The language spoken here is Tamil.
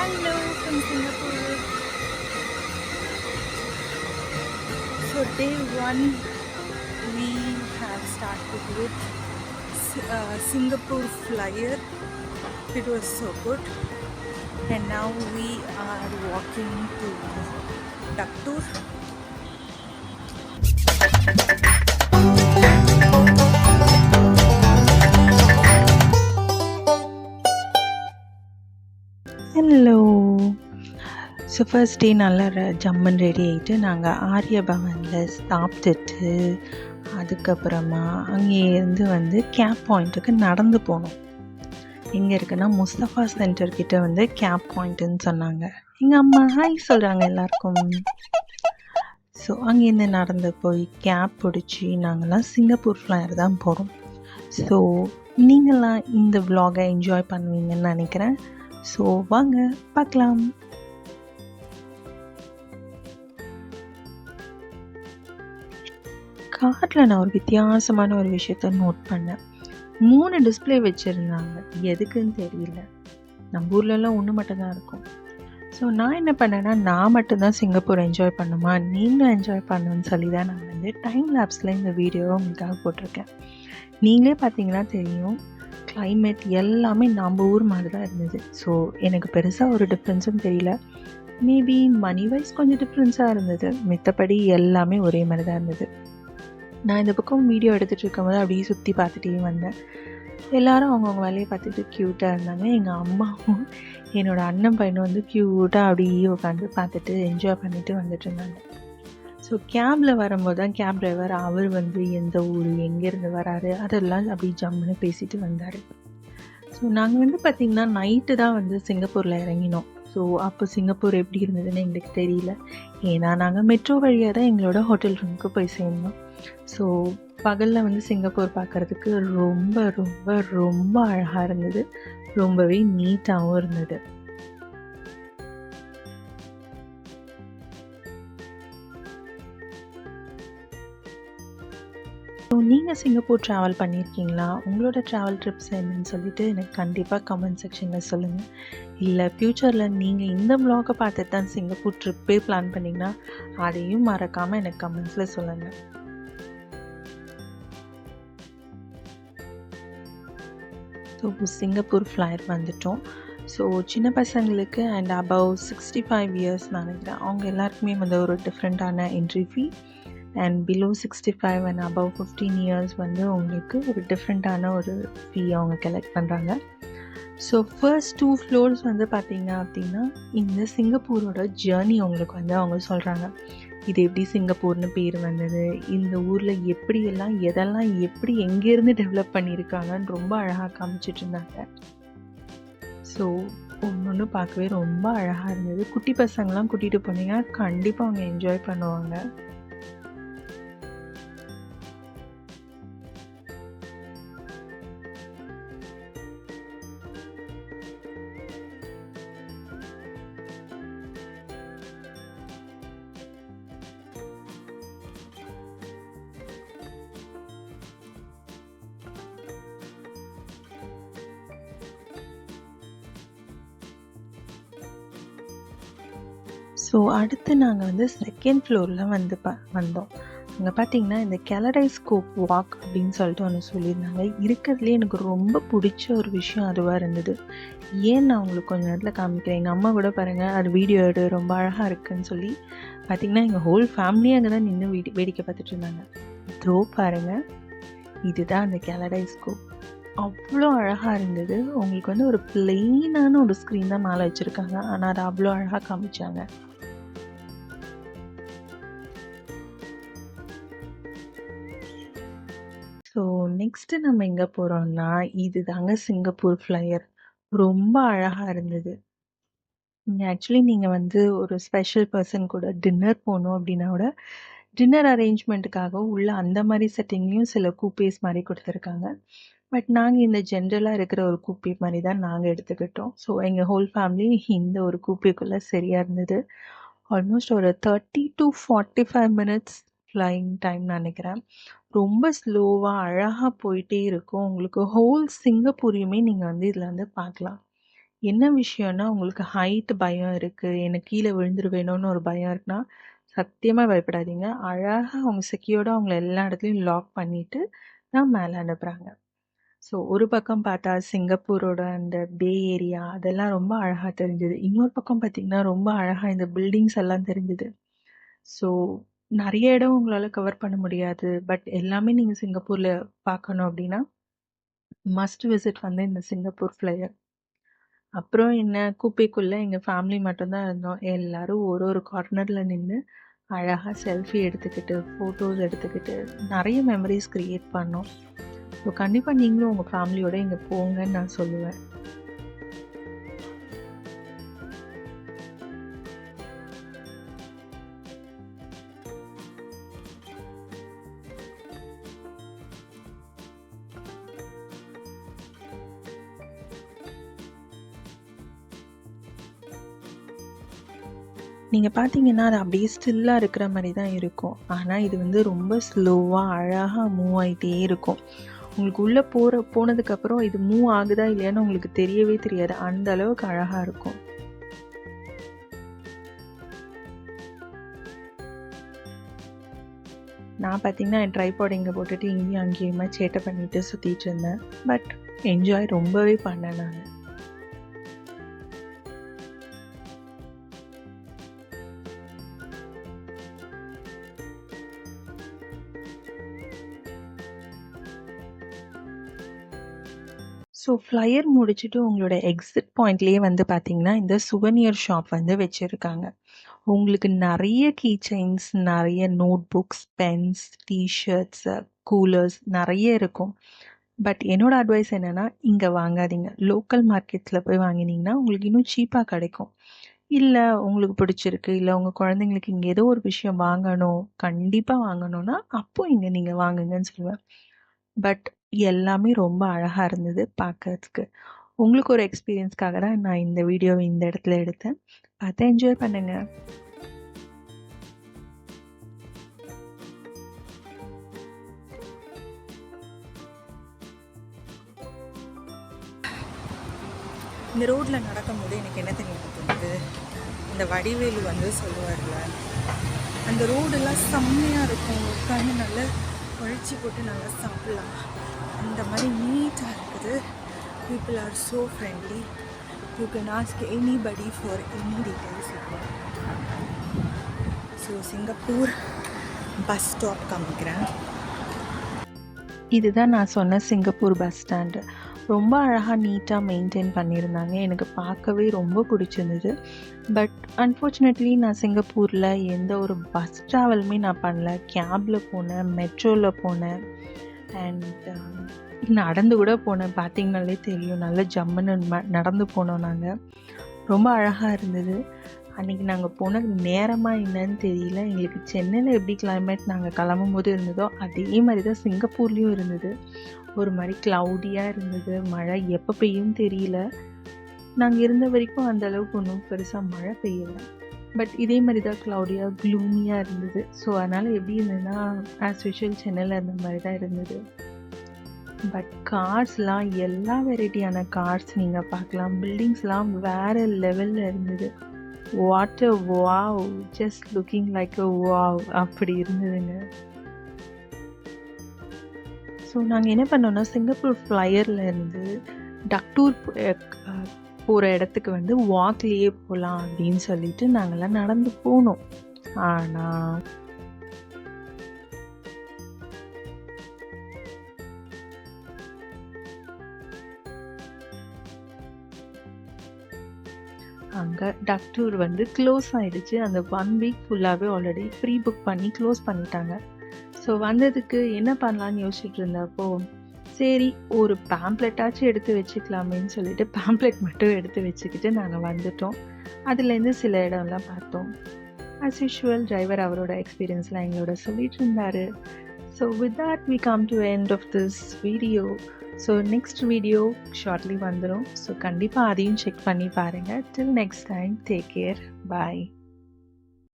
Hello from Singapore. So day one we have started with Singapore Flyer. It was so good, and now we are walking to Duck Tour. Hello. So first day நல்லா ஜம்மன் ரெடி ஆகிட்டு நாங்கள் ஆரிய பவனில் சாப்பிட்டுட்டு அதுக்கப்புறமா அங்கேருந்து வந்து கேப் பாயிண்ட்டுக்கு நடந்து போனோம். எங்கே இருக்குன்னா முஸ்தஃபா சென்டர்கிட்ட வந்து கேப் பாயிண்ட்டுன்னு சொன்னாங்க. எங்கள் அம்மா ஹாய் சொல்கிறாங்க எல்லாருக்கும். ஸோ அங்கேருந்து நடந்து போய் கேப் பிடிச்சி நாங்கள்லாம் சிங்கப்பூர் ஃப்ளையர் தான் போகிறோம். ஸோ நீங்களாம் இந்த விலாகை என்ஜாய் பண்ணுவீங்கன்னு நினைக்கிறேன். ஸோ வாங்க பார்க்கலாம். காரில் நான் ஒரு வித்தியாசமான ஒரு விஷயத்த நோட் பண்ணேன். 3 டிஸ்பிளே வச்சுருந்தாங்க. எதுக்குன்னு தெரியல. நம்ம ஊர்லலாம் ஒன்று மட்டும்தான் இருக்கும். ஸோ நான் என்ன பண்ணேன்னா, நான் மட்டும்தான் சிங்கப்பூர் என்ஜாய் பண்ணுமா, நீங்களும் என்ஜாய் பண்ணணும்னு சொல்லி தான் நான் வந்து டைம் லேப்ஸில் இந்த வீடியோவை உங்களுக்காக போட்டிருக்கேன். நீங்களே பார்த்தீங்கன்னா தெரியும், கிளைமேட் எல்லாமே நம்ம ஊர் மாதிரி தான் இருந்தது. ஸோ எனக்கு பெருசாக ஒரு டிஃப்ரென்ஸும் தெரியல. மேபி மணி வைஸ் கொஞ்சம் டிஃப்ரென்ஸாக இருந்தது. மித்தபடி எல்லாமே ஒரே மாதிரி தான் இருந்தது. நான் இந்த பக்கம் வீடியோ எடுத்துகிட்டு இருக்கும்போது அப்படியே சுற்றி பார்த்துட்டே வந்தேன். எல்லோரும் அவங்கவுங்க வேலையை பார்த்துட்டு க்யூட்டாக இருந்தாங்க. எங்கள் அம்மாவும் என்னோடய அண்ணன் பையனும் வந்து க்யூட்டாக அப்படியே உட்காந்து பார்த்துட்டு என்ஜாய் பண்ணிவிட்டு வந்துட்டு இருந்தாங்க. ஸோ கேபில் வரும்போது தான் கேப் டிரைவர் அவர் வந்து எந்த ஊர், எங்கேருந்து வராரு அதெல்லாம் அப்படி ஜம்முன்னு பேசிட்டு வந்தார். ஸோ நாங்கள் வந்து பார்த்திங்கன்னா நைட்டு தான் வந்து சிங்கப்பூரில் இறங்கினோம். ஸோ அப்போ சிங்கப்பூர் எப்படி இருந்ததுன்னு எங்களுக்கு தெரியல. ஏன்னா நாங்கள் மெட்ரோ வழியாக தான் எங்களோட ஹோட்டல் ரூமுக்கு போய் சேர்ந்தோம். ஸோ பகலில் வந்து சிங்கப்பூர் பார்க்குறதுக்கு ரொம்ப ரொம்ப ரொம்ப அழகாக இருந்தது. ரொம்பவே நீட்டாகவும் இருந்தது. ஸோ நீங்கள் சிங்கப்பூர் ட்ராவல் பண்ணியிருக்கீங்களா? உங்களோட ட்ராவல் ட்ரிப்ஸ் என்னன்னு சொல்லிட்டு எனக்கு கண்டிப்பாக கமெண்ட் செக்ஷனில் சொல்லுங்கள். இல்லை ஃப்யூச்சரில் நீங்கள் இந்த வ்ளாகை பார்த்துட்டு தான் சிங்கப்பூர் ட்ரிப்பே பிளான் பண்ணிங்கன்னா அதையும் மறக்காமல் எனக்கு கமெண்ட்ஸில் சொல்லுங்கள். ஸோ சிங்கப்பூர் ஃப்ளையர் வந்துட்டோம். ஸோ சின்ன பசங்களுக்கு அண்ட் அபவ் 65 இயர்ஸ் நினைக்கிறேன், அவங்க எல்லாருக்குமே வந்து ஒரு டிஃப்ரெண்ட்டான entry fee. And below 65 and above 15 years வந்து உங்களுக்கு ஒரு டிஃப்ரெண்ட்டான ஒரு ஃபீ அவங்க கலெக்ட் பண்ணுறாங்க. ஸோ ஃபர்ஸ்ட் 2 ஃப்ளோர்ஸ் வந்து பார்த்திங்க அப்படின்னா இந்த சிங்கப்பூரோட ஜேர்னி உங்களுக்கு வந்து அவங்க சொல்கிறாங்க. இது எப்படி சிங்கப்பூர்னு பேர் வந்தது, இந்த ஊரில் எப்படியெல்லாம் எதெல்லாம் எப்படி எங்கேருந்து டெவலப் பண்ணியிருக்காங்கன்னு ரொம்ப அழகாக காமிச்சிட்டு இருந்தாங்க. ஸோ ஒன்று பார்க்கவே ரொம்ப அழகாக இருந்தது. குட்டி பசங்களாம் கூட்டிகிட்டு போனீங்கன்னா கண்டிப்பாக அவங்க என்ஜாய் பண்ணுவாங்க. ஸோ அடுத்து நாங்கள் வந்து செகண்ட் ஃப்ளோரில் வந்து வந்தோம். அங்கே பார்த்தீங்கன்னா இந்த கெலடைஸ்கோப் வாக் அப்படின்னு சொல்லிட்டு ஒன்று சொல்லியிருந்தாங்க. இருக்கிறதுலே எனக்கு ரொம்ப பிடிச்ச ஒரு விஷயம் அதுவாக இருந்தது. ஏன் நான் உங்களுக்கு கொஞ்சம் நேரத்தில் காமிக்கிறேன். எங்கள் அம்மா கூட பாருங்கள், அது வீடியோ எடு ரொம்ப அழகாக இருக்குதுன்னு சொல்லி பார்த்திங்கன்னா எங்கள் ஹோல் ஃபேமிலியே அங்கே தான் நின்று வேடிக்கை பார்த்துட்டு இருந்தாங்க. இதோ பாருங்கள், இதுதான் அந்த கெலடைஸ்கோப். அவ்வளோ அழகாக இருந்தது. உங்களுக்கு வந்து ஒரு பிளெயினான ஒரு ஸ்க்ரீன் தான் மேலே வச்சுருக்காங்க, ஆனால் அது அவ்வளோ அழகாக காமிச்சாங்க. ஸோ நெக்ஸ்ட்டு நம்ம எங்கே போகிறோம்னா, இது தாங்க சிங்கப்பூர் ஃப்ளையர். ரொம்ப அழகாக இருந்தது. ஆக்சுவலி நீங்கள் வந்து ஒரு ஸ்பெஷல் பர்சன் கூட டின்னர் போகணும் அப்படின்னா கூட டின்னர் அரேஞ்ச்மெண்ட்டுக்காக உள்ள அந்த மாதிரி செட்டிங்லேயும் சில கூப்பேஸ் மாதிரி கொடுத்துருக்காங்க. பட் நாங்கள் இந்த ஜென்ரலாக இருக்கிற ஒரு கூப்பே மாதிரி தான் நாங்கள் எடுத்துக்கிட்டோம். ஸோ எங்கள் ஹோல் ஃபேமிலி இந்த ஒரு கூப்பேக்குள்ளே சரியாக இருந்தது. ஆல்மோஸ்ட் ஒரு 30 to 45 மினிட்ஸ் ஃப்ளையிங் டைம் நினைக்கிறேன். ரொம்ப ஸ்லோவாக அழகாக போயிட்டே இருக்கும். உங்களுக்கு ஹோல் சிங்கப்பூரையுமே நீங்கள் வந்து இதில் வந்து பார்க்கலாம். என்ன விஷயம்னா, உங்களுக்கு ஹைட் பயம் இருக்குது, எனக்கு கீழே விழுந்துருவேணும்னு ஒரு பயம் இருக்குன்னா, சத்தியமாக பயப்படாதீங்க. அழகாக அவங்க செக்யூர்டாக அவங்கள எல்லா இடத்துலையும் லாக் பண்ணிவிட்டு தான் மேலே அனுப்புகிறாங்க. ஸோ ஒரு பக்கம் பார்த்தா சிங்கப்பூரோட அந்த பே ஏரியா அதெல்லாம் ரொம்ப அழகாக தெரிஞ்சுது. இன்னொரு பக்கம் பார்த்திங்கன்னா ரொம்ப அழகாக இந்த பில்டிங்ஸ் எல்லாம் தெரிஞ்சுது. ஸோ நிறைய இடம் உங்களால் கவர் பண்ண முடியாது. பட் எல்லாமே நீங்கள் சிங்கப்பூரில் பார்க்கணும் அப்படின்னா மஸ்ட் விசிட் வந்து இந்த சிங்கப்பூர் ஃப்ளையர். அப்புறம் என்ன, கூப்பைக்குள்ளே எங்கள் ஃபேமிலி மட்டும்தான் இருந்தோம். எல்லோரும் ஒரு கார்னரில் நின்று அழகாக செல்ஃபி எடுத்துக்கிட்டு ஃபோட்டோஸ் எடுத்துக்கிட்டு நிறைய மெமரிஸ் க்ரியேட் பண்ணோம். ஸோ கண்டிப்பாக நீங்களும் உங்கள் ஃபேமிலியோடு இங்கே போங்கன்னு நான் சொல்லுவேன். நீங்கள் பார்த்தீங்கன்னா அது அப்படியே ஸ்டில்லாக இருக்கிற மாதிரி தான் இருக்கும். ஆனால் இது வந்து ரொம்ப ஸ்லோவாக அழகாக மூவ் ஆகிட்டே இருக்கும். உங்களுக்கு உள்ளே போனதுக்கப்புறம் இது மூவ் ஆகுதா இல்லையான்னு உங்களுக்கு தெரியவே தெரியாது. அந்த அளவுக்கு அழகாக இருக்கும். நான் பார்த்தீங்கன்னா என் ட்ரைபாட் இங்கே போட்டுட்டு இங்கேயும் அங்கேயுமா சேட்டை பண்ணிட்டு சுற்றிட்டு இருந்தேன். பட் என்ஜாய் ரொம்பவே பண்ணேன் நான். ஸோ ஃப்ளையர் முடிச்சுட்டு உங்களோட எக்ஸிட் பாயிண்ட்லேயே வந்து பார்த்தீங்கன்னா இந்த சுவனியர் ஷாப் வந்து வச்சுருக்காங்க. உங்களுக்கு நிறைய கீ செயின்ஸ், நிறைய note books, pens, t-shirts, coolers நிறைய இருக்கும். பட் என்னோடய அட்வைஸ் என்னென்னா, இங்கே வாங்காதீங்க. லோக்கல் மார்க்கெட்ஸில் போய் வாங்கினீங்கன்னா உங்களுக்கு இன்னும் சீப்பாக கிடைக்கும். இல்லை உங்களுக்கு பிடிச்சிருக்கு, இல்லை உங்கள் குழந்தைங்களுக்கு இங்கே ஏதோ ஒரு விஷயம் வாங்கணும், கண்டிப்பாக வாங்கணும்னா அப்போது இங்கே நீங்கள் வாங்குங்கன்னு சொல்லுவேன். பட் எல்லாமே ரொம்ப அழகாக இருந்தது பார்க்கறதுக்கு. உங்களுக்கு ஒரு எக்ஸ்பீரியன்ஸ்க்காக தான் நான் இந்த வீடியோவை இந்த இடத்துல எடுத்தேன். பார்த்து என்ஜாய் பண்ணுங்க. இந்த ரோட்டில் நடக்கும்போது எனக்கு என்ன தெரியும் தோணுது, இந்த வடிவேலு வந்து சொல்லுவார்ல, அந்த ரோடெல்லாம் செம்மையாக இருக்கும், உட்காந்து நல்லா குழச்சி போட்டு நல்லா சாப்பிட்லாம். அந்த மாதிரி நீட்டாக இருக்குது. People are so friendly. You can ask anybody for any details. So Singapore bus stop காமிக்கிறேன். இதுதான் நான் சொன்ன சிங்கப்பூர் பஸ் ஸ்டாண்டு. ரொம்ப அழகாக நீட்டாக மெயின்டைன் பண்ணியிருந்தாங்க. எனக்கு பார்க்கவே ரொம்ப பிடிச்சிருந்தது. பட் அன்ஃபார்ச்சுனேட்லி நான் சிங்கப்பூரில் எந்த ஒரு பஸ் ட்ராவலுமே நான் பண்ணல. கேபில் போனேன், மெட்ரோவில் போனேன், அண்ட் நடந்து கூட போனேன். பார்த்திங்கனாலே தெரியும், நல்ல ஜம்முன்னு நடந்து போனோம் நாங்கள். ரொம்ப அழகாக இருந்தது. அன்றைக்கி நாங்கள் போன நேரமாக என்னன்னு தெரியல. எங்களுக்கு சென்னையில் எப்படி கிளைமேட் நாங்கள் கிளம்பும் போது இருந்ததோ அதே மாதிரி தான் சிங்கப்பூர்லேயும் இருந்தது. ஒரு மாதிரி க்ளவுடியாக இருந்தது. மழை எப்போ பெய்யும் தெரியல. நாங்கள் இருந்த வரைக்கும் அந்த அளவுக்கு ஒன்றும் பெருசாக மழை பெய்யலை. பட் இதே மாதிரி தான் க்ளவுடியாக க்ளூமியாக இருந்தது. ஸோ அதனால் எப்படி இருந்ததுன்னா ஆஸ் யூஷுவல் சென்னையில் இருந்த மாதிரி தான் இருந்தது. பட் கார்ஸ்லாம் எல்லா வெரைட்டியான கார்ஸ் நீங்கள் பார்க்கலாம். பில்டிங்ஸ்லாம் வேறு லெவலில் இருந்தது. What a wow, just looking like a wow அப்படி இருந்ததுங்க. ஸோ நாங்கள் என்ன பண்ணோன்னா சிங்கப்பூர் ஃப்ளையரில் இருந்து டக்டூர் போகிற இடத்துக்கு வந்து வாக்லேயே போகலாம் அப்படின்னு சொல்லிட்டு நாங்கள்லாம் நடந்து போனோம். ஆனால் அங்கே டக்டூர் வந்து க்ளோஸ் ஆகிடுச்சு. அந்த 1 வீக் ஃபுல்லாகவே ஆல்ரெடி ப்ரீ புக் பண்ணி க்ளோஸ் பண்ணிட்டாங்க. ஸோ வந்ததுக்கு என்ன பண்ணலான்னு யோசிச்சுட்டு இருந்தப்போ, சரி ஒரு பேம்ப்ளெட்டாச்சும் எடுத்து வச்சுக்கலாமேன்னு சொல்லிட்டு பேம்ப்ளெட் மட்டும் எடுத்து வச்சுக்கிட்டு நாங்கள் வந்துட்டோம். அதுலேருந்து சில இடம்லாம் பார்த்தோம். ஆஸ் யூஷுவல் டிரைவர் அவரோட எக்ஸ்பீரியன்ஸ்லாம் எங்களோட சொல்லிட்டு இருந்தார். So with that we come to end of this video. So next video shortly வந்துடும். ஸோ கண்டிப்பாக அதையும் செக் பண்ணி பாருங்கள். till next time, take care, bye.